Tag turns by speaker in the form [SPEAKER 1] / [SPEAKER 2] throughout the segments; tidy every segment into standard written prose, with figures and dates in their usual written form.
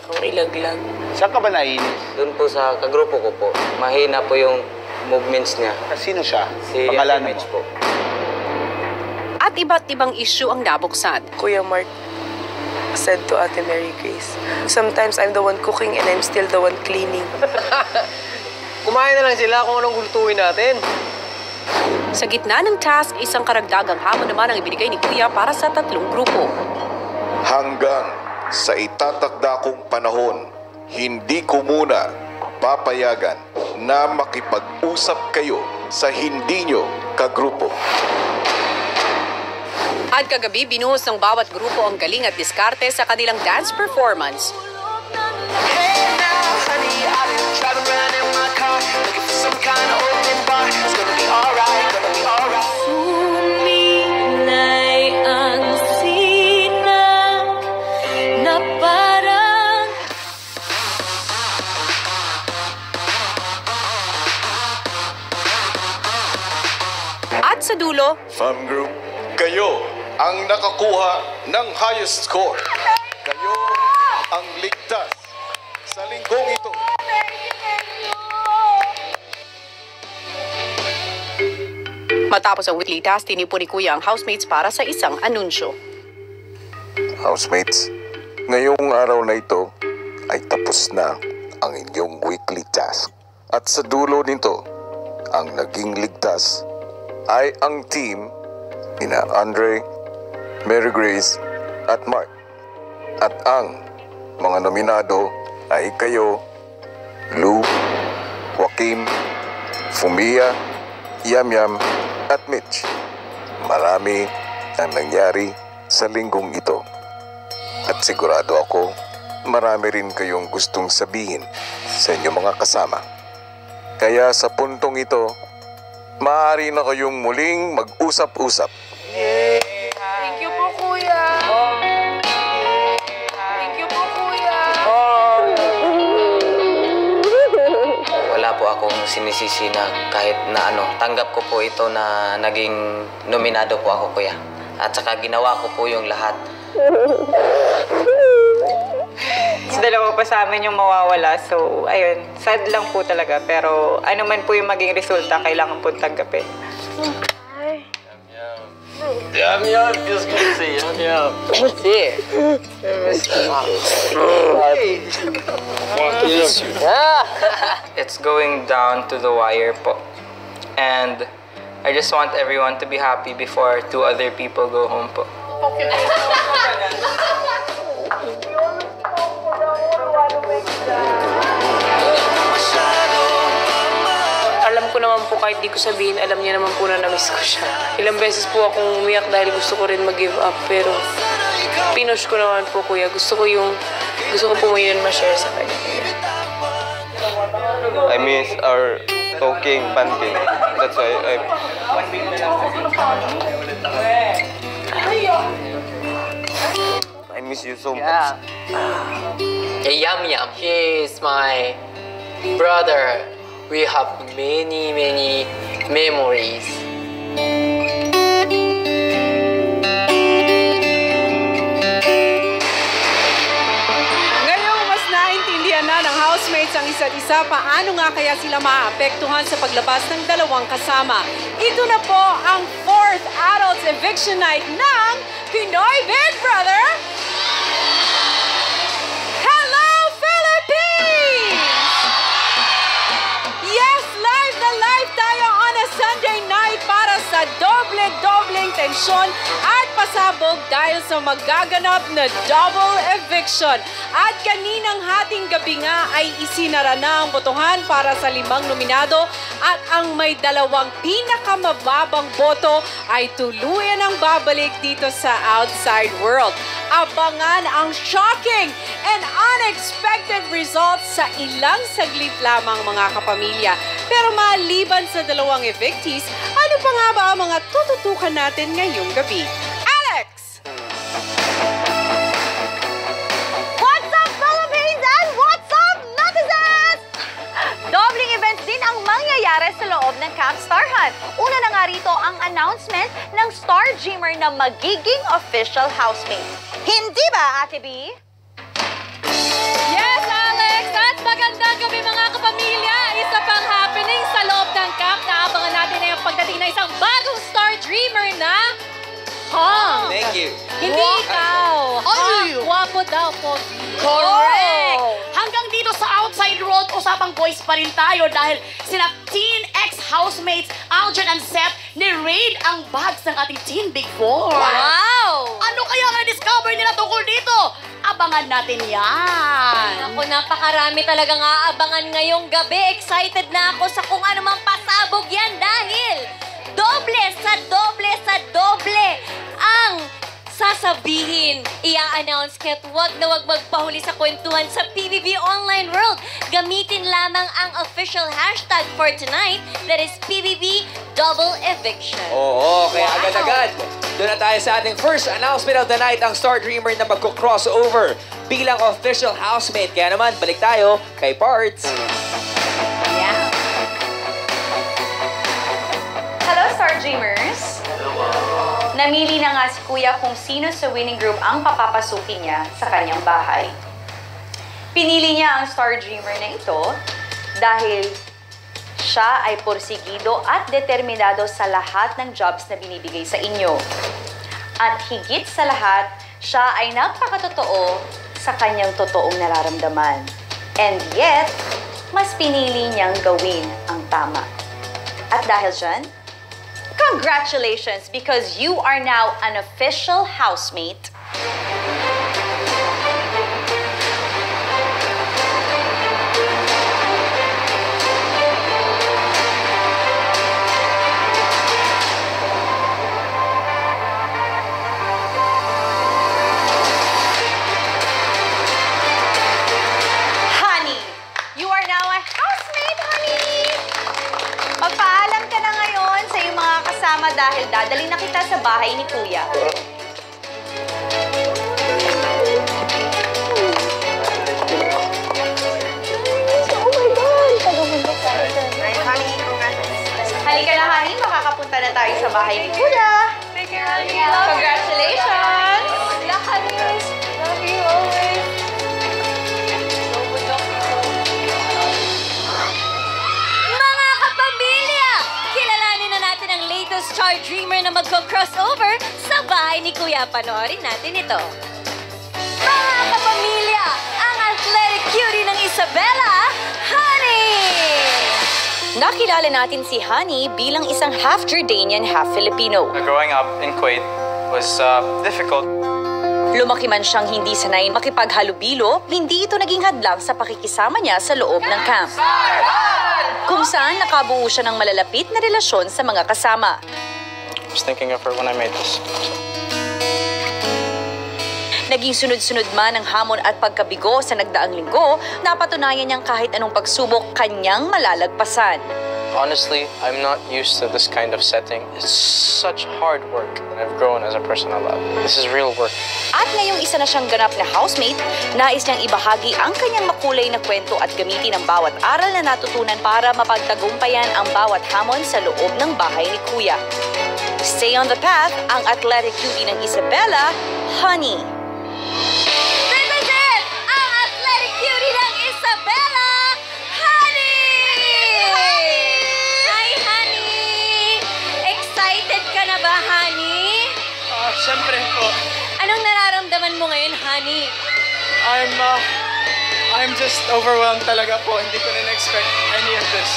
[SPEAKER 1] akong ilaglag.
[SPEAKER 2] Saan ka ba nainis?
[SPEAKER 3] Doon po sa kagrupo ko po. Mahina po yung movements niya.
[SPEAKER 2] Sino siya?
[SPEAKER 3] Si
[SPEAKER 2] Pangalan
[SPEAKER 3] Mitch
[SPEAKER 2] mo?
[SPEAKER 3] po.
[SPEAKER 4] At iba't ibang issue ang nabuksan.
[SPEAKER 1] Kuya Mark said to Ate Mary Grace, sometimes I'm the one cooking and I'm still the one cleaning.
[SPEAKER 5] Kumain na lang sila kung anong gulutuin natin.
[SPEAKER 4] Sa gitna ng task, isang karagdagang hamon naman ang ibinigay ni Kuya para sa 3 grupo.
[SPEAKER 6] Hanggang sa itatakda kong panahon, hindi ko muna papayagan na makipag-usap kayo sa hindi nyo kagrupo.
[SPEAKER 4] At kagabi, binuhos ng bawat grupo ang galing at diskarte sa kanilang dance performance.
[SPEAKER 7] Sumilay ang sinag na parang
[SPEAKER 4] At sa dulo,
[SPEAKER 6] Fam Group, kayo ang nakakuha ng highest score. Kayo ang ligtas sa linggong ito.
[SPEAKER 4] matapos ang weekly task, tinipo ni Kuya ang housemates para sa isang anunsyo.
[SPEAKER 6] Housemates, ngayong araw na ito ay tapos na ang inyong weekly task. At sa dulo nito, ang naging ligtas ay ang team nina Andre, Mary Grace at Mark. At ang mga nominado ay kayo, Lou, Joaquim, Fumia, Yamyam at Mitch. Marami ang nangyari sa linggong ito. At sigurado ako, marami rin kayong gustong sabihin sa inyong mga kasama. Kaya sa puntong ito, maaari na kayong muling mag-usap-usap.
[SPEAKER 1] Thank you po, Kuya. Thank you po, Kuya.
[SPEAKER 3] Wala po akong sinisisi na kahit na tanggap ko po ito na naging nominado po ako, Kuya. At saka ginawa ko po yung lahat.
[SPEAKER 8] Dalawa pa sa amin yung mawawala. So, ayun, sad lang po talaga. Pero ano man po yung maging resulta, kailangan po tanggapin.
[SPEAKER 5] Yum, yum. Feels good to see. Yum, yum.
[SPEAKER 3] Yeah. It's going down to the wire po. And I just want everyone to be happy before 2 other people go home po.
[SPEAKER 1] Alam ko naman po kahit di ko sabihin, alam niya naman po na na-miss ko siya. Ilang beses po akong umiyak dahil gusto ko rin mag-give up. Pero pinush ko naman po, Kuya. Gusto ko po mo yun ma-share sa kanya.
[SPEAKER 5] I miss our talking pancake. That's why I miss you so much.
[SPEAKER 3] Hey, Yum Yum, he is my brother. We have many memories.
[SPEAKER 4] Ngayong mas naintindihan na ng housemates ang isa't isa, paano nga kaya sila maapektuhan sa paglabas ng dalawang kasama? Ito na po ang 4th Adults Eviction Night ng Pinoy Big Brother! Hello, Philippines! Yes, live na live tayo on a Sunday night para sa doble-dobleng tensyon at pasabog dahil sa magaganap na double eviction. At kaninang hating gabi nga ay isinara na ang botohan para sa 5 nominado at ang may 2 pinakamababang boto ay tuluyan ang babalik dito sa outside world. Abangan ang shocking and unexpected results sa ilang saglit lamang, mga kapamilya. Pero maliban sa 2 evictees, ano pa nga ba ang mga tututukan natin ngayong gabi? Alex!
[SPEAKER 9] What's up, Philippines? And what's up, netizens? Dobling events din ang mangyayari sa loob ng Camp Star Hunt. Una na nga rito ang announcement ng Star Dreamer na magiging official housemate. Hindi ba, Ate B?
[SPEAKER 4] Yes, Alex! At magandang gabi mga kapamilya! Isa pang happening sa loob ng camp na abangan natin na yung pagdating na isang bagong Star Dreamer na...
[SPEAKER 5] Thank you.
[SPEAKER 4] Hindi ikaw! Guwapo daw, Pogi.
[SPEAKER 2] Correct! Hanggang dito sa outside road, usapang boys pa rin tayo dahil sina teen ex-housemates Aljan and Seth ni-raid ang bags ng ating Teen Big Four.
[SPEAKER 9] Wow!
[SPEAKER 2] Ano kaya ang na-discover nila tungkol dito? Abangan natin yan.
[SPEAKER 9] Ako, napakarami talagang aabangan ngayong gabi. Excited na ako sa kung ano mang pasabog yan dahil doble sa doble sa doble ang sasabihin, i-announce kaya't wag na wag magpahuli sa kwentuhan sa PBB Online World. Gamitin lamang ang official hashtag for tonight, that is PBB Double Eviction.
[SPEAKER 5] Oo, kaya agad-agad. Doon na tayo sa ating first announcement of the night, ang Star Dreamer na magko-crossover bilang official housemate. Kaya naman, balik tayo kay Parts.
[SPEAKER 9] Yeah. Hello, Star Dreamers! Namili na nga si Kuya kung sino sa winning group ang papapasukin niya sa kanyang bahay. Pinili niya ang Star Dreamer na ito dahil siya ay porsigido at determinado sa lahat ng jobs na binibigay sa inyo. At higit sa lahat, siya ay napakatotoo sa kanyang totoong nararamdaman. And yet, mas pinili niyang gawin ang tama. At dahil dyan, congratulations, because you are now an official housemate. Honey, you are now a housemate, honey! Magpaalam ka na ngayon sa iyong mga kasama dahil dadali na kita sa bahay ni Kuya. Halika na, honey. Makakapunta na tayo sa bahay ni Kuya. Congratulations! Love you always. Mga kapamilya! Kilalanin na natin ang latest Star Dreamer na magko-crossover sa bahay ni Kuya. Panoorin natin ito. Mga kapamilya, ang athletic cutie ng Isabela, Honey! Nakilala natin si Honey bilang isang half Jordanian, half Filipino.
[SPEAKER 10] Growing up in Kuwait was difficult.
[SPEAKER 9] Lumaki man siyang hindi sanay makipaghalubilo, hindi ito naging hadlang sa pakikisama niya sa loob ng camp. Kung saan nakabuo siya ng malalapit na relasyon sa mga kasama.
[SPEAKER 10] I was thinking of her when I made this.
[SPEAKER 9] Naging sunod-sunod man ang hamon at pagkabigo sa nagdaang linggo, napatunayan niyang kahit anong pagsubok kanyang malalagpasan.
[SPEAKER 10] Honestly, I'm not used to this kind of setting. It's such hard work that I've grown as a person I love. This is real work.
[SPEAKER 9] At ngayong isa na siyang ganap na housemate, nais niyang ibahagi ang kanyang makulay na kwento at gamitin ang bawat aral na natutunan para mapagtagumpayan ang bawat hamon sa loob ng bahay ni Kuya. Stay on the path, ang athletic cutie ng Isabela, Honey. This is it! Ang athletic cutie ng Isabela, Honey! Hi, Honey! Excited ka na ba, Honey?
[SPEAKER 10] Siyempre po.
[SPEAKER 9] Anong nararamdaman mo ngayon, Honey?
[SPEAKER 10] I'm just overwhelmed talaga po. Hindi ko na-expect any of this.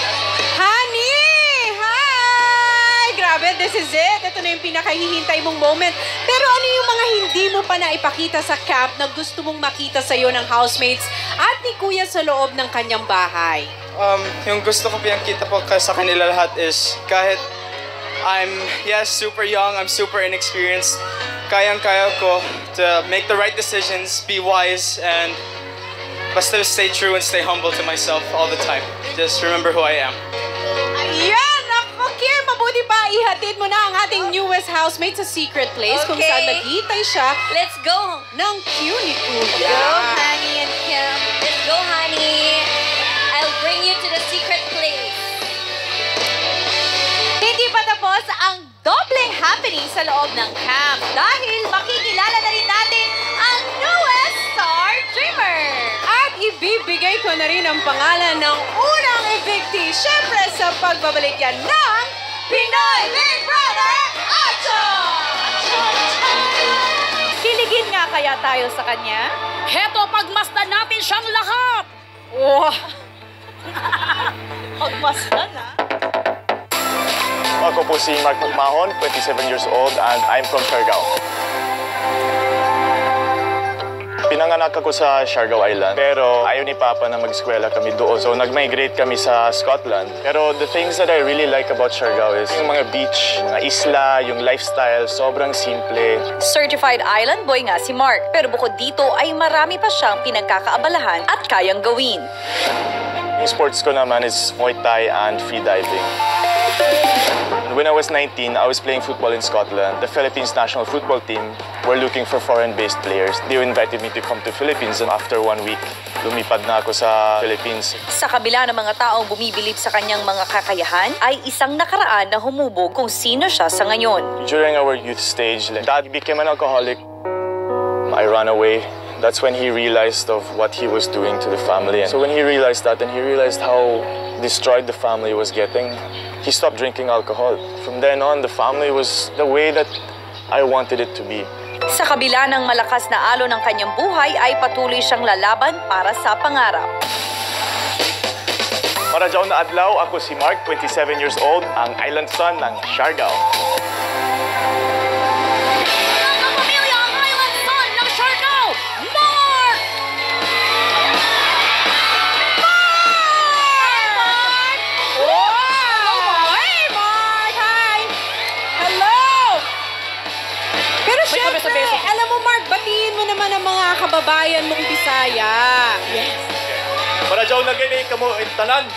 [SPEAKER 4] Honey! Hi! Grabe, this is it. Ito na yung pinakahihintay mong moment. Pero ano yung mga hindi mo pa naipakita sa camp na gusto mong makita sa'yo ng housemates at ni Kuya sa loob ng kanyang bahay?
[SPEAKER 10] Yung gusto ko pinakita po sa kanila lahat is kahit I'm, super young, I'm super inexperienced, kayang-kaya ko to make the right decisions, be wise, and basta stay true and stay humble to myself all the time. Just remember who I am.
[SPEAKER 4] Ayan! Ako, Kim, mabuti pa ihatid mo na ang ating newest housemate sa secret place kung
[SPEAKER 9] Okay.
[SPEAKER 4] saan maghihintay siya
[SPEAKER 9] Let's go!
[SPEAKER 4] ng cue ni Kuya.
[SPEAKER 9] Go, Honey and Kim. Let's go, Honey. I'll bring you to the secret place. Hindi pa tapos ang dobleng happening sa loob ng camp dahil makikilala na rin natin ang newest Star Dreamer.
[SPEAKER 4] At ibibigay ko na rin ang pangalan ng unang evictee. Siyempre sa pagbabalik yan ng Pinoy Big Brother Action!
[SPEAKER 9] Kiligin nga kaya tayo sa kanya?
[SPEAKER 2] Heto, pagmasdan natin siyang lahat.
[SPEAKER 9] Wow! Pagmasdan, ha?
[SPEAKER 11] Ako po si Mark Magmahon, 27 years old, and I'm from Siargao. Pinanganak ako sa Siargao Island, pero ayaw ni Papa na mag-eskwela kami doon. So nag-migrate kami sa Scotland. Pero the things that I really like about Siargao is yung mga beach, mga isla, yung lifestyle, sobrang simple.
[SPEAKER 9] Certified island boy nga si Mark. Pero bukod dito ay marami pa siyang pinagkakaabalahan at kayang gawin.
[SPEAKER 11] Yung sports ko naman is Muay Thai and free diving. When I was 19, I was playing football in Scotland. The Philippines national football team were looking for foreign-based players. They invited me to come to Philippines, and after 1 week, lumipad na ako sa Philippines.
[SPEAKER 9] Sa kabila ng mga taong bumibilib sa kanyang mga kakayahan, ay isang nakaraan na humubog kung sino siya sa ngayon.
[SPEAKER 11] During our youth stage, Dad became an alcoholic. I ran away. That's when he realized of what he was doing to the family. So when he realized that, and he realized how destroyed the family was getting, he stopped drinking alcohol. From then on, the family was the way that I wanted it to be.
[SPEAKER 9] Sa kabila ng malakas na alon ng kanyang buhay, ay patuloy siyang lalaban para sa pangarap.
[SPEAKER 11] Para dyan na adlaw, ako si Mark, 27 years old, ang island son ng Siargao.
[SPEAKER 4] Alam mo, Mark, batiin mo naman ang mga kababayan mong Bisaya.
[SPEAKER 11] Yes. Para dyan na ganyan kamo tanan.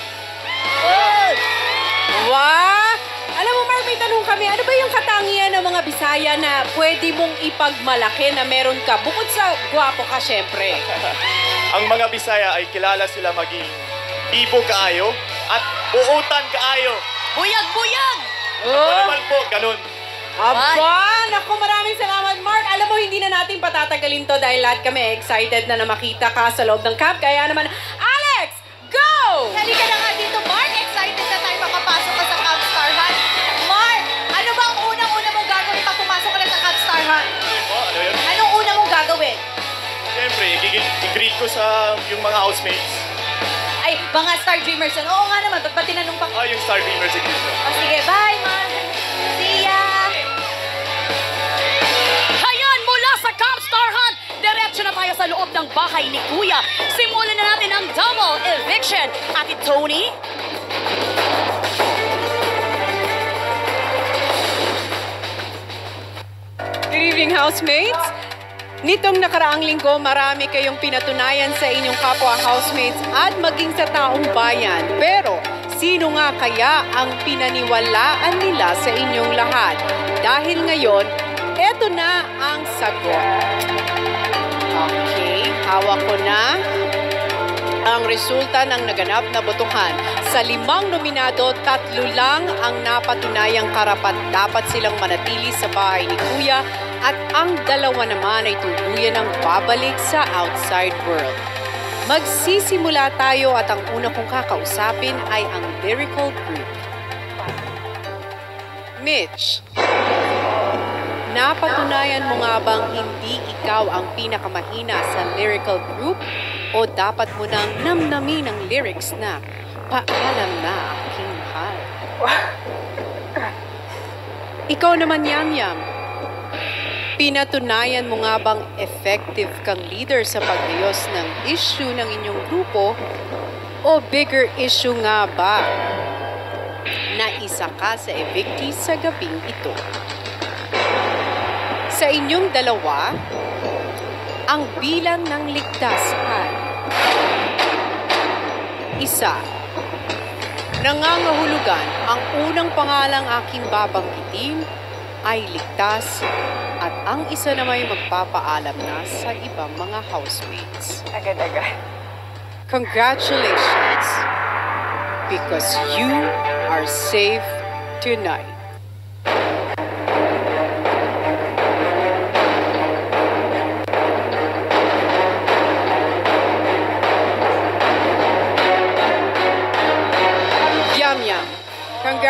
[SPEAKER 4] Wow! Alam mo, Mark, may tanong kami. Ano ba yung katangian ng mga Bisaya na pwede mong ipagmalaki na meron ka? Bukod sa gwapo ka, syempre.
[SPEAKER 11] Ang mga Bisaya ay kilala sila maging ibo kaayo at uutan kaayo.
[SPEAKER 2] Buyag-buyag!
[SPEAKER 11] Ako naman po, ganun.
[SPEAKER 4] Aba! Naku, maraming salamat, Mark. Alam mo, hindi na natin patatagalin to dahil lahat kami excited na makita ka sa loob ng camp. Kaya naman, Alex, go!
[SPEAKER 9] Halika na nga dito, Mark. Excited na tayo makapasok ka sa Camp Star Hunt. Mark, ano ba ang unang-una mong gagawin pag pumasok ka na sa Camp Star Hunt?
[SPEAKER 11] Ano yun?
[SPEAKER 9] Anong una mong gagawin?
[SPEAKER 11] Siyempre, i-greet ko sa yung mga housemates.
[SPEAKER 9] Ay, mga Star Dreamers yan. Oo nga naman, ba't ba tinanong pa?
[SPEAKER 11] Yung Star Dreamers i-greet ko.
[SPEAKER 9] O sige, bye, Mark. See ya!
[SPEAKER 2] Sa Camp Star Hunt, diretso na tayo sa loob ng bahay ni Kuya. Simulan na natin ang double eviction. Ate Tony?
[SPEAKER 4] Good evening, housemates. Nitong nakaraang linggo, marami kayong pinatunayan sa inyong kapwa housemates at maging sa taong bayan. Pero, sino nga kaya ang pinaniwalaan nila sa inyong lahat? Dahil ngayon, eto na ang sagot. Okay, hawak ko na ang resulta ng naganap na botohan. Sa 5 nominado, 3 lang ang napatunayang karapat dapat silang manatili sa bahay ni Kuya at ang 2 naman ay tuluyan ng babalik sa outside world. Magsisimula tayo at ang una kong kakausapin ay ang Lyrical Group. Mitch, napatunayan mo nga bang hindi ikaw ang pinakamahina sa Lyrical Group o dapat mo nang namnamin ang lyrics na paalam na aking mahal? Ikaw naman, Yam Yam. Pinatunayan mo nga bang effective kang leader sa pag-ayos ng issue ng inyong grupo o bigger issue nga ba na isa ka sa evictee sa gabing ito? Sa inyong dalawa, ang bilang ng ligtas ay 1. Nangangahulugan, ang unang pangalang aking babanggitin ay ligtas at ang isa na may magpapaalam na sa ibang mga housemates.
[SPEAKER 8] Agad-agad.
[SPEAKER 4] Congratulations, because you are safe tonight.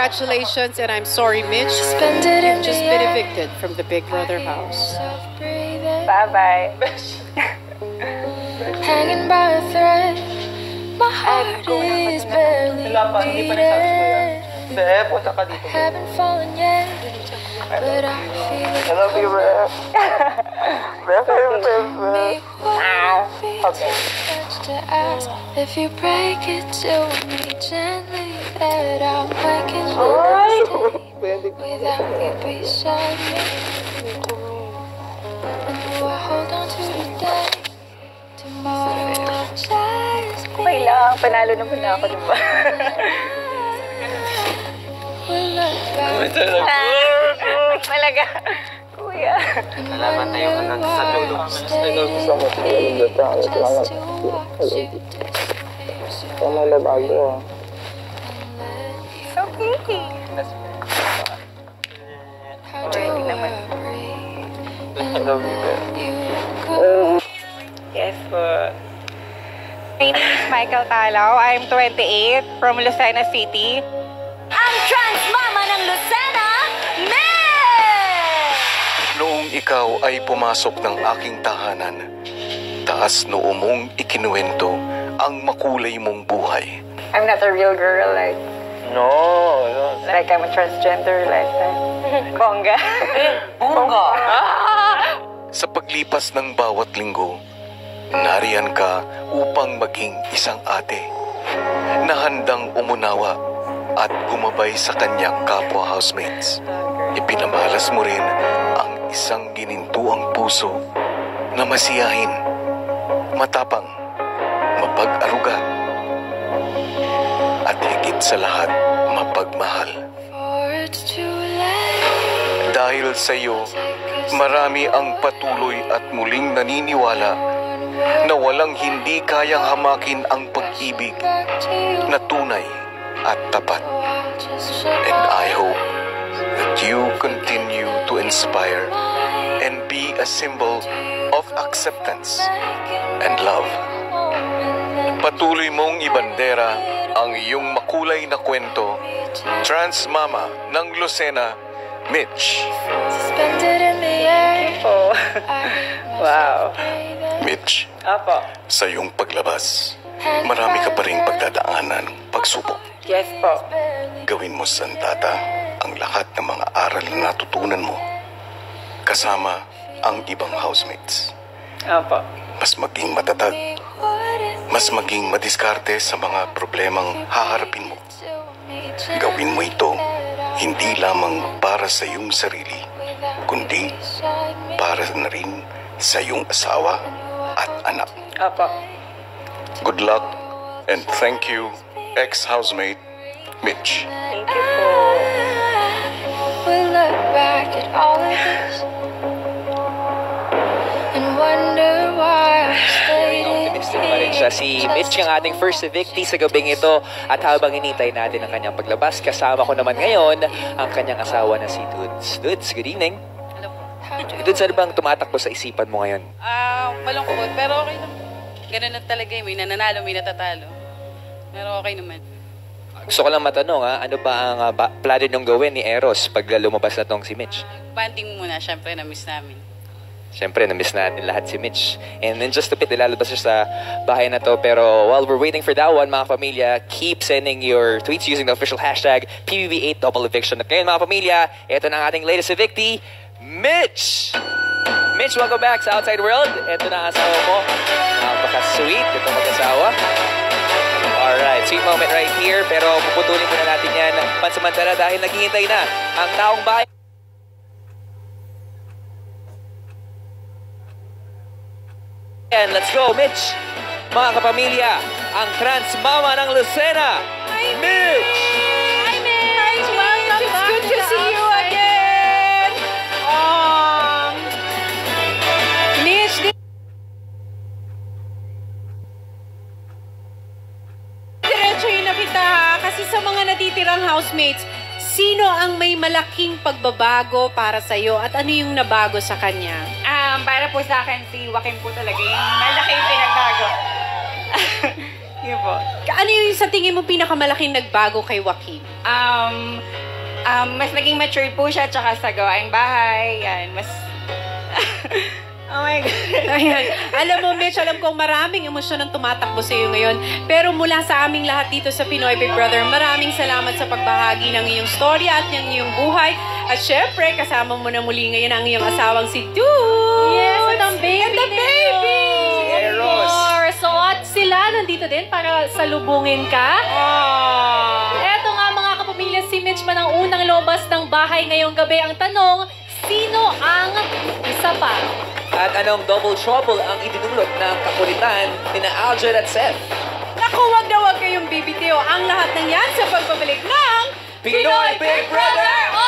[SPEAKER 4] congratulations, and I'm sorry, Mitch. You've just been evicted from the Big Brother house.
[SPEAKER 8] Bye-bye.
[SPEAKER 7] Hanging by a thread, my heart is barely beating. Haven't fallen yet, but I feel it.
[SPEAKER 8] I love you, Ref.
[SPEAKER 7] Okay. To ask if you break it to me gently, that I'm waking up without you beside me. And though I hold on to the day, tomorrow I'll just be.
[SPEAKER 8] Okay lang, panalo naman ako, diba? Talaga. Kuya.
[SPEAKER 3] Salamat tayo sa tulong.
[SPEAKER 8] So pretty. Yes po. My name is Michael Talaw. I'm 28 from Lucena City.
[SPEAKER 9] Ang trans mama ng Lucena, Mitch!
[SPEAKER 6] Noong ikaw ay pumasok ng aking tahanan, taas noo mong ikinuwento ang makulay mong buhay.
[SPEAKER 8] I'm not a real girl, like...
[SPEAKER 11] No.
[SPEAKER 8] Like I'm a transgender, like... Bongga.
[SPEAKER 3] Bongga!
[SPEAKER 6] Sa paglipas ng bawat linggo, nariyan ka upang maging isang ate na handang umunawa at gumabay sa kanyang kapwa housemates. Ipinamalas mo rin ang isang ginintuang puso na masiyahin, matapang, mapag-aruga, at higit sa lahat, mapagmahal. Dahil sa iyo, marami ang patuloy at muling naniniwala na walang hindi kayang hamakin ang pag-ibig na tunay at tapat. And I hope that you continue to inspire and be a symbol of acceptance and love. Patuloy mong ibandera ang iyong makulay na kwento, Trans Mama ng Lucena, Mitch.
[SPEAKER 7] Suspended in the air.
[SPEAKER 8] Oh. Wow.
[SPEAKER 6] Mitch,
[SPEAKER 8] Apo.
[SPEAKER 6] sa iyong paglabas, marami ka pa ring pagdadaanan, pagsubok.
[SPEAKER 8] Yes po.
[SPEAKER 6] Gawin mo, Santata, ang lahat ng mga aral na natutunan mo, kasama ang ibang housemates.
[SPEAKER 8] Apo.
[SPEAKER 6] Mas maging matatag, mas maging madiskarte sa mga problemang haharapin mo. Gawin mo ito hindi lamang para sa iyong sarili, kundi para na rin sa iyong asawa at anak.
[SPEAKER 8] Apo.
[SPEAKER 6] Good luck and thank you, ex-housemate Mitch.
[SPEAKER 8] Thank you po.
[SPEAKER 7] We'll look back at all of this and wonder why I stayed in
[SPEAKER 5] Optimistic pa rin siya. Si Mitch ang ating first evictee sa gabing ito. At habang hinintay natin ang kanyang paglabas, kasama ko naman ngayon ang kanyang asawa na si Dudes. Dudes, good evening.
[SPEAKER 4] Hello po.
[SPEAKER 5] Dudes, ano bang tumatakbo sa isipan mo ngayon?
[SPEAKER 4] Malungkot, pero okay naman. Ganun na talaga may nananalo, may natatalo. Pero okay naman.
[SPEAKER 5] Gusto ko lang matanong, ano ba ang plano niyong gawin ni Eros pag lumabas na tong si Mitch?
[SPEAKER 4] Banding muna, syempre, na-miss namin.
[SPEAKER 5] Siyempre, na-miss natin lahat si Mitch. And in just a bit, ilalabas siya sa bahay na to. Pero while we're waiting for that one, mga pamilya, keep sending your tweets using the official hashtag PBB8 Double Eviction. At ngayon, mga pamilya, ito na ang ating latest evictee, Mitch! Mitch, welcome back sa Outside World. Ito na ang asawa mo. Napaka-sweet itong mag-asawa. Alright, sweet moment right here. Pero puputulin muna natin yan pansamantala dahil naghihintay na ang taong bahay. And let's go, Mitch! Mga kapamilya, ang trans mama ng Lucena, Mitch!
[SPEAKER 4] Hi, Mitch! Welcome back. It's good to see you again! Mitch, diretsuhin na kita ha, kasi sa mga natitirang housemates, sino ang may malaking pagbabago para sa'yo at ano yung nabago sa kanya?
[SPEAKER 8] Para po sa akin, si Joaquin po talaga yung malaki yung pinagbago. Yun po.
[SPEAKER 4] Ano yung sa tingin mo pinakamalaking nagbago kay Joaquin?
[SPEAKER 8] Mas naging matured po siya, tsaka sa gawaing bahay. Yan, mas... Oh my God.
[SPEAKER 4] Ayan. Alam mo, Mitch, alam kong maraming emosyon ang tumatakbo sa iyo ngayon. Pero mula sa aming lahat dito sa Pinoy Big Brother, maraming salamat sa pagbahagi ng iyong storya at ng iyong buhay. At syempre, kasama mo na muli ngayon ang iyong asawang si Dude.
[SPEAKER 9] Yes, at ang baby.
[SPEAKER 4] And the baby!
[SPEAKER 9] Of course. So, at sila nandito din para salubungin ka. Eto nga mga kapamilya, si Mitch man ang unang lobas ng bahay ngayong gabi. Ang tanong, sino ang isa pa?
[SPEAKER 5] At anong double trouble ang idinulot ng kakulitan ni Aljan at Seth?
[SPEAKER 4] Naku, wag na wag kayong bibitiw. Ang lahat ng yan sa pagbabalik ng
[SPEAKER 5] Pinoy Big Brother
[SPEAKER 9] 8!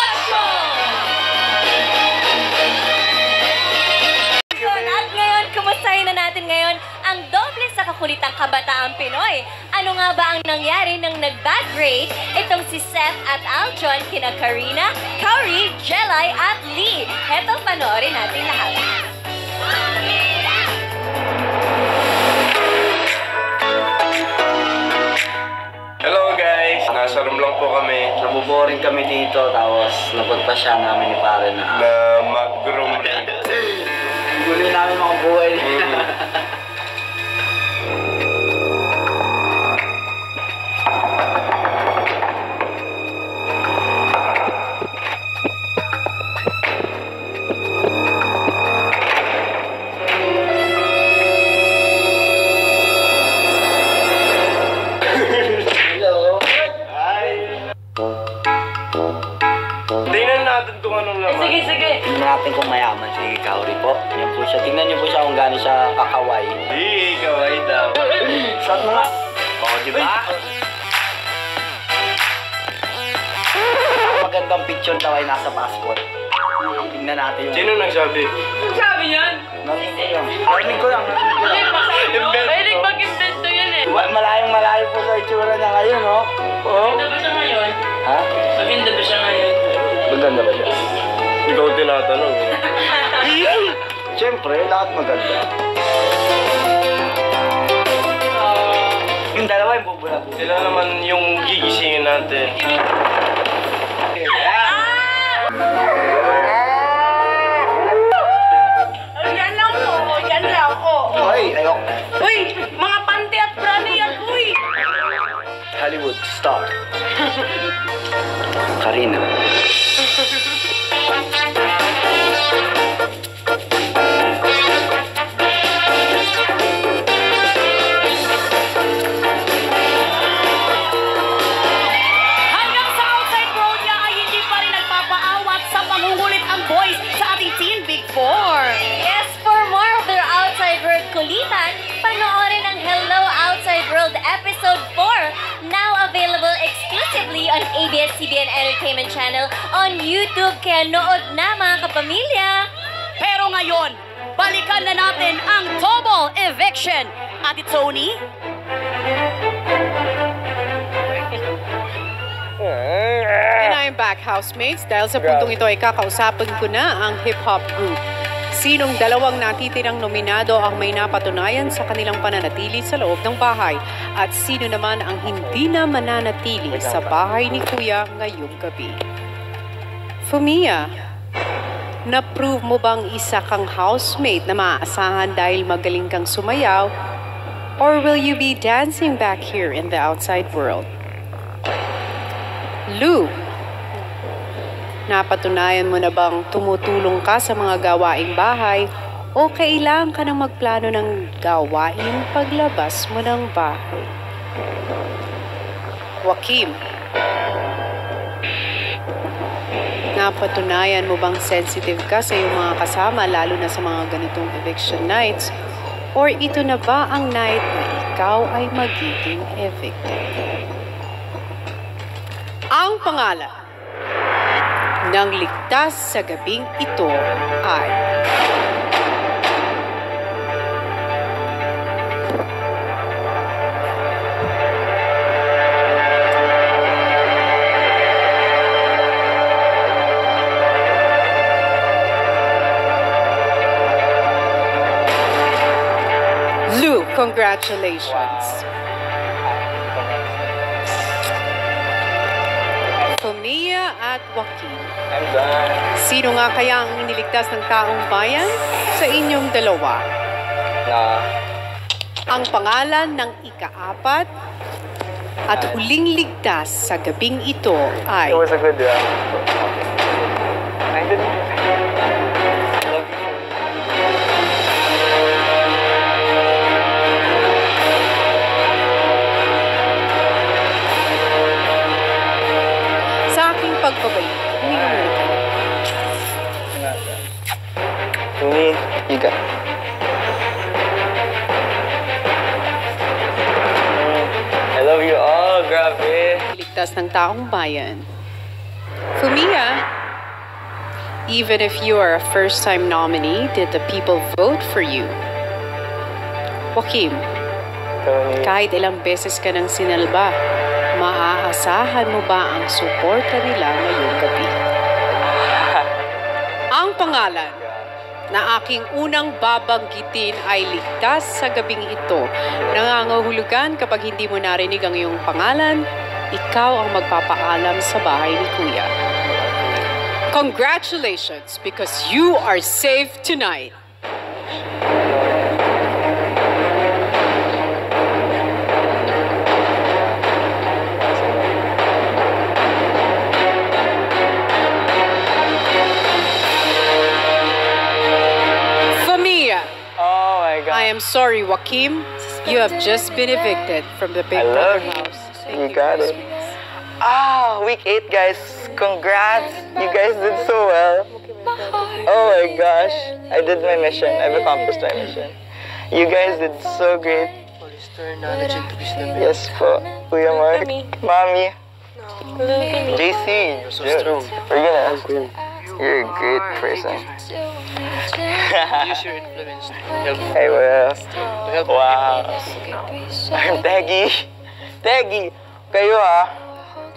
[SPEAKER 9] At ngayon, kumustahin na natin ngayon ang doble sa kakulitang kabataang Pinoy. Ano nga ba ang nangyari nang nag-bad grade itong si Seth at Aljon kina Karina, Kauri, Jelay at Lee? Heto, panoorin natin lahat.
[SPEAKER 12] Hello guys! Nasa room lang po kami.
[SPEAKER 3] Nabuboring kami dito, tapos napagpasya namin ni pare na
[SPEAKER 12] mag-room rin.
[SPEAKER 3] Gulo namin mga buhay.
[SPEAKER 12] Tingnan natin kung anong laman.
[SPEAKER 3] Tingnan natin kung mayaman si Kauri po. Yan po siya. Tingnan niyo po siya kung gaano siya kakaway.
[SPEAKER 12] Hindi, kaway daw.
[SPEAKER 3] Shot mo nga. Oo, di ba? Magandang picture daw ay nasa passport. Tingnan natin yung...
[SPEAKER 12] Sino nagsabi?
[SPEAKER 3] Sabi niyan? Narinig ko lang.
[SPEAKER 1] Mahilig mag-invento yun eh.
[SPEAKER 3] Malayong-malayo po sa itsura niya ngayon, no? Oo.
[SPEAKER 1] Maganda ba siya ngayon?
[SPEAKER 3] Ha?
[SPEAKER 1] Maganda ba siya ngayon?
[SPEAKER 12] Maganda ba siya? Ikaw tinatanong eh.
[SPEAKER 3] Siyempre, lahat maganda. Yung dalawa yung bubula po.
[SPEAKER 12] Sila naman yung gigisingin natin.
[SPEAKER 2] Yan lang po. Yan lang.
[SPEAKER 3] Hoy, ayok.
[SPEAKER 2] Uy, mga panty at brani yan, uy.
[SPEAKER 3] Hollywood star. Karina.
[SPEAKER 2] Hanggang sa outside world niya ay hindi pa rin nagpapaawat sa pangungulit ang boys sa ating Teen Big Four.
[SPEAKER 9] Yes, for more of their Outside World kulitan, panoorin ang Hello Outside World Episode 4, now available exclusively on ABS-CBN Entertainment Channel on YouTube. Kaya nood na mga kapamilya!
[SPEAKER 2] Pero ngayon, balikan na natin ang double eviction. Ate Tony?
[SPEAKER 4] And I'm back, housemates. Dahil sa puntong ito ay kakausapin ko na ang hip-hop group. Sinong dalawang natitirang nominado ang may napatunayan sa kanilang pananatili sa loob ng bahay? At sino naman ang hindi na mananatili sa bahay ni Kuya ngayong gabi? Fumia, na-prove mo bang isa kang housemate na maaasahan dahil magaling kang sumayaw? Or will you be dancing back here in the outside world? Lou, napatunayan mo na bang tumutulong ka sa mga gawaing bahay o kailangan ka nang magplano ng gawain paglabas mo ng bahay? Joaquin, napatunayan mo bang sensitive ka sa iyong mga kasama lalo na sa mga ganitong eviction nights? Or ito na ba ang night na ikaw ay magiging evicted? Ang pangalan ng ligtas sa gabing ito ay Lou, congratulations. Fumia at Joaquin.
[SPEAKER 11] I'm done.
[SPEAKER 4] Sino nga kaya ang iniligtas ng taong bayan sa inyong dalawa? Ang pangalan ng ika-4 at huling ligtas sa gabing ito ay...
[SPEAKER 11] It was a good round. I didn't... Love you.
[SPEAKER 4] Sa aking pagbabalik, huminga muna kayo.
[SPEAKER 11] Fumi, you got... I love you all, grabe.
[SPEAKER 4] Ligtas ng taong bayan. Fumia, even if you are a first-time nominee, did the people vote for you? Joaquin, kahit ilang beses ka nang sinalba, maaasahan mo ba ang suporta nila ngayong gabi? Ang pangalan na aking unang babanggitin ay ligtas sa gabing ito. Nangangahulugan kapag hindi mo narinig ang iyong pangalan, ikaw ang magpapaalam sa bahay ni Kuya. Congratulations, because you are safe tonight. I am sorry, Joaquin. You have just been evicted from the Big Brother house.
[SPEAKER 8] You got it. Week 8, guys. Congrats. You guys did so well. Oh my gosh. I did my mission. I've accomplished my mission. You guys did so great. Yes po. Kuya Mark. Mommy. JC. You're so strong. You're a great person.
[SPEAKER 13] Use your influence.
[SPEAKER 8] I will. Wow. Teggy. Teggy. Kayo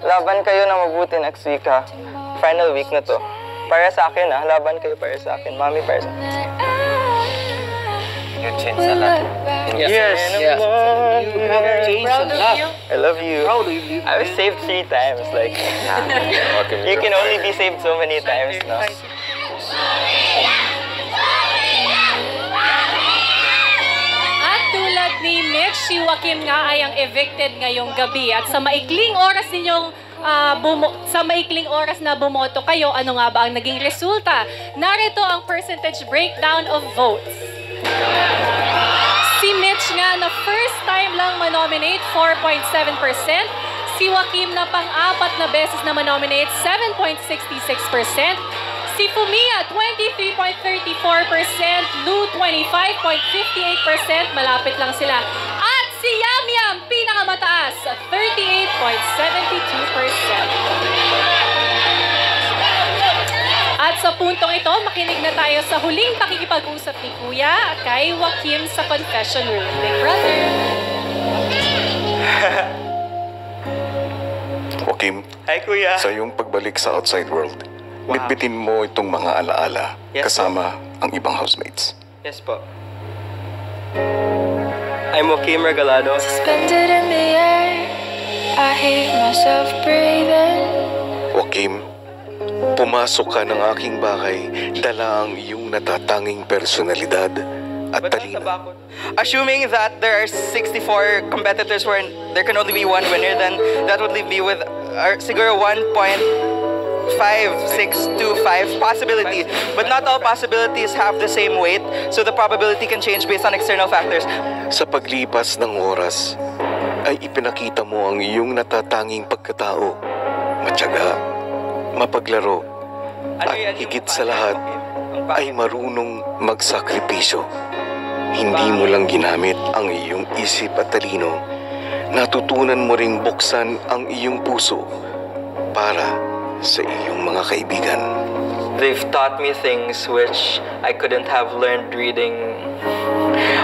[SPEAKER 8] laban kayo na mabuti next week Final week na to. Para sa akin laban kayo para sa akin. Mommy, para sa akin.
[SPEAKER 3] You changed a lot.
[SPEAKER 8] Yes.
[SPEAKER 13] Yeah. Proud of you.
[SPEAKER 8] I love you.
[SPEAKER 13] Proud of you.
[SPEAKER 8] I was saved 3 times. Like, you can only be saved so many times now.
[SPEAKER 14] At tulad ni Mitch, si Joaquin nga ay ang evicted ngayong gabi. At sa maikling oras ninyong sa maikling oras na bumoto kayo, ano nga ba ang naging resulta? Narito ang percentage breakdown of votes. Si Mitch nga na first time lang manominate, 4.7%. Si Joaquin na pang-4 na beses na manominate, 7.66%. Si Fumia, 23.34%. Lou, 25.58%. Malapit lang sila. At si Yam Yam, pinakamataas, 38.72%. At sa puntong ito, makinig na tayo sa huling pakikipag-usap ni Kuya kay Joaquin sa confession room. Big Brother.
[SPEAKER 6] Joaquin,
[SPEAKER 10] Hi, Kuya.
[SPEAKER 6] sa iyong pagbalik sa outside world, bitbitin mo itong mga alaala kasama ang ibang housemates.
[SPEAKER 10] Yes po. I'm Joaquin Regalado.
[SPEAKER 7] Suspended in the air, I hear myself breathing.
[SPEAKER 6] Joaquin, pumasok ka ng aking bahay, dala ang iyong natatanging personalidad at talino.
[SPEAKER 10] Assuming that there are 64 competitors where there can only be one winner, then that would leave me with siguro 1.5625 possibility. But not all possibilities have the same weight, so the probability can change based on external factors.
[SPEAKER 6] Sa paglipas ng oras, ay ipinakita mo ang iyong natatanging pagkatao, matyaga, mapaglaro, at higit sa lahat ay marunong magsakripisyo. Hindi mo lang ginamit ang iyong isip at talino, natutunan mo ring buksan ang iyong puso para sa iyong mga kaibigan.
[SPEAKER 10] They've taught me things which I couldn't have learned reading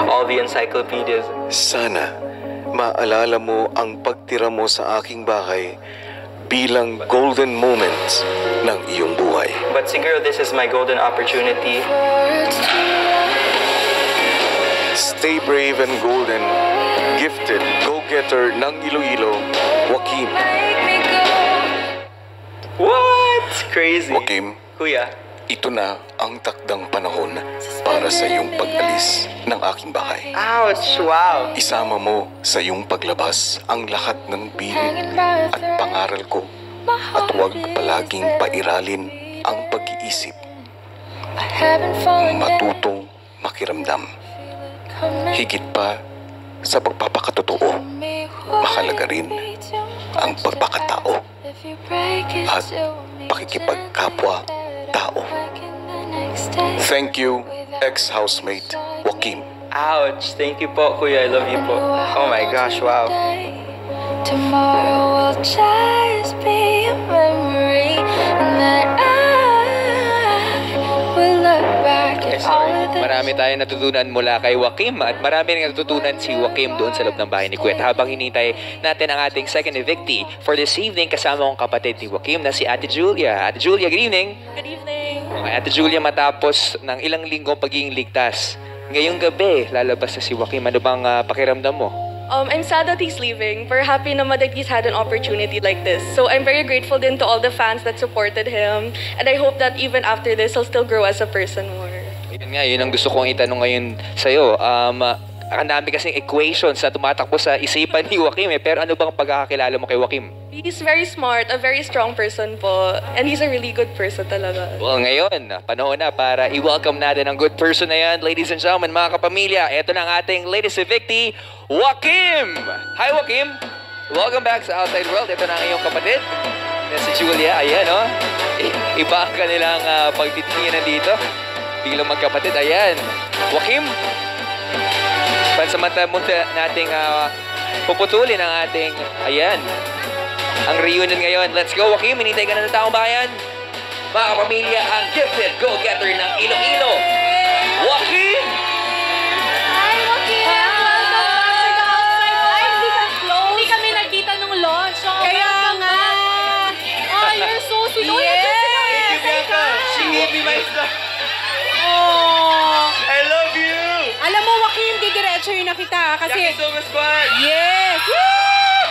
[SPEAKER 10] all the encyclopedias.
[SPEAKER 6] Sana maalala mo ang pagtira mo sa aking bahay bilang golden moments ng iyong buhay.
[SPEAKER 10] But siguro this is my golden opportunity.
[SPEAKER 6] Stay brave and golden. Gifted go-getter ng Iloilo, Joaquin.
[SPEAKER 8] What? Crazy.
[SPEAKER 6] Joaquim,
[SPEAKER 8] Kuya.
[SPEAKER 6] ito na ang takdang panahon para sa iyong pag-alis ng aking bahay.
[SPEAKER 8] Ouch! Wow!
[SPEAKER 6] Isama mo sa iyong paglabas ang lahat ng bilin at pangaral ko at huwag palaging pairalin ang pag-iisip. Matutong makiramdam. Higit pa sa pagpapakatotoo, mahalaga rin ang pagpakatao at pakikipagkapwa-tao. Thank you, ex-housemate Joaquim.
[SPEAKER 8] Ouch! Thank you po, Kuya. I love you po. Oh my gosh, wow.
[SPEAKER 7] Tomorrow will just be a memory, and that I will look back at all of the
[SPEAKER 5] Marami tayong natutunan mula kay Joaquim at marami rin natutunan si Joaquim doon sa loob ng bahay ni Kuya. At habang hinintay natin ang ating second evictee for this evening, kasama kong kapatid ni Joaquim na si Ate Julia. Ate Julia, good evening.
[SPEAKER 14] Good evening.
[SPEAKER 5] Okay, Ate Julia, matapos ng ilang linggo pagiging ligtas, ngayong gabi lalabas na si Joaquim. Ano bang pakiramdam mo?
[SPEAKER 15] I'm sad that he's leaving. We're happy naman that he's had an opportunity like this. So I'm very grateful din to all the fans that supported him. And I hope that even after this, he'll still grow as a person more.
[SPEAKER 5] Yun nga, yun ang gusto kong itanong ngayon sa'yo. Ang dami kasing equations na tumatakbo sa isipan ni Joaquim pero ano bang pagkakakilala mo kay Joaquim?
[SPEAKER 15] He's very smart, a very strong person po. And he's a really good person talaga.
[SPEAKER 5] Well, ngayon, panahon na para i-welcome natin ang good person na yan. Ladies and gentlemen, mga kapamilya, eto na ang ating latest evictee, Joaquim! Hi, Joaquim! Welcome back sa Outside World. Ito na ang iyong kapatid, na si Julia. Ayan, oh. Iba ang kanilang pagtitingin dito. Biglang magkapatid. Ayan. Joaquim, pansamantala muna nating puputulin ang ating, ayan, ang reunion ngayon. Let's go, Joaquim. Hinintay ka na ng taong bayan. Mga kapamilya, ang gifted go-getter ng Iloilo, Joaquim!
[SPEAKER 14] Hi, Joaquim! Welcome back to the Outside World. Hindi kami nagkita nung launch. So,
[SPEAKER 4] Kaya nga!
[SPEAKER 14] Oh, you're so sweet. Oh,
[SPEAKER 4] Yes!
[SPEAKER 8] She gave me my stuff.
[SPEAKER 4] Oh!
[SPEAKER 8] I love you!
[SPEAKER 4] Alam mo, Joaquim, didiretso yun na kita. Kasi...
[SPEAKER 8] Yakisoba Squad!
[SPEAKER 4] Yes!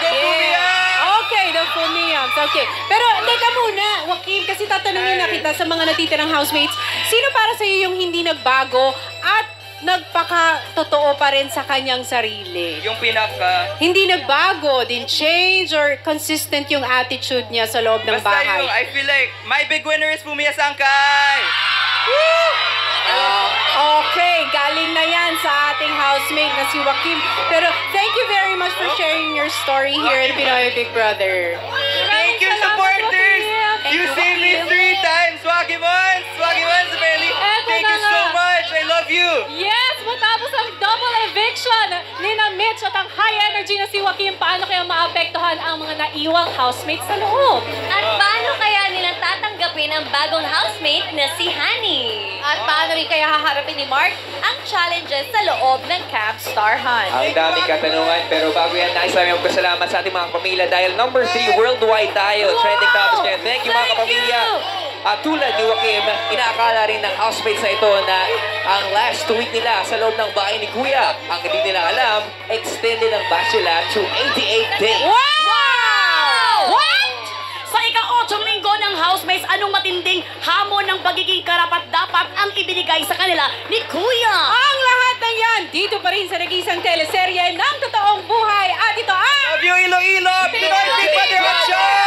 [SPEAKER 8] The Fumiams!
[SPEAKER 4] Okay, the Fumiams. Okay. Pero, teka muna, Joaquim, kasi tatanungin na kita sa mga natitirang housemates, sino para sa iyo yung hindi nagbago at nagpaka-totoo pa rin sa kanyang sarili?
[SPEAKER 8] Yung pinaka...
[SPEAKER 4] Hindi nagbago, didn't change, or consistent yung attitude niya sa loob ng
[SPEAKER 8] Basta
[SPEAKER 4] bahay?
[SPEAKER 8] yung, I feel like, my big winner is Fumiya Sangkay! Woo!
[SPEAKER 4] Okay, galing na yan sa ating housemate na si Joaquim. Pero thank you very much for sharing your story here in Pinoy Big Brother.
[SPEAKER 8] Thank you, supporters! You saved me 3 times! Swaggy once! Swaggy once, Belly! Thank you so much! I love you!
[SPEAKER 14] Yes, matapos ang double eviction ni na Mitch at ang high energy na si Joaquim, paano kaya maapektuhan ang mga naiwang housemates sa loob?
[SPEAKER 9] At paano kaya nila tatanggapin ang bagong housemate na si Honey? At paano rin kaya haharapin ni Mark ang challenges sa loob ng Camp Star Hunt?
[SPEAKER 5] Ang daming katanungan, pero bago yan, nais namin magpasalamat sa ating mga kapamilya dahil number 3 worldwide tayo. Trending topics ngayon. Thank you, mga kapamilya. At tulad ni Joaquim, inaakala rin ng housemates na ito na ang last week nila sa loob ng bahay ni Kuya. Ang hindi nila alam, extended ang bachelor to 88 days.
[SPEAKER 2] Wow! What? Sa ika-8 linggo ng housemates, anong matinding hamon ng pagiging karapat-dapat ang ibinigay sa kanila ni Kuya?
[SPEAKER 4] Ang lahat ng yan, dito pa rin sa nag-isang teleserye ng totoong buhay. At ito ang...
[SPEAKER 8] Love you, Iloilo! Pinoy Big Brother Hot Shot!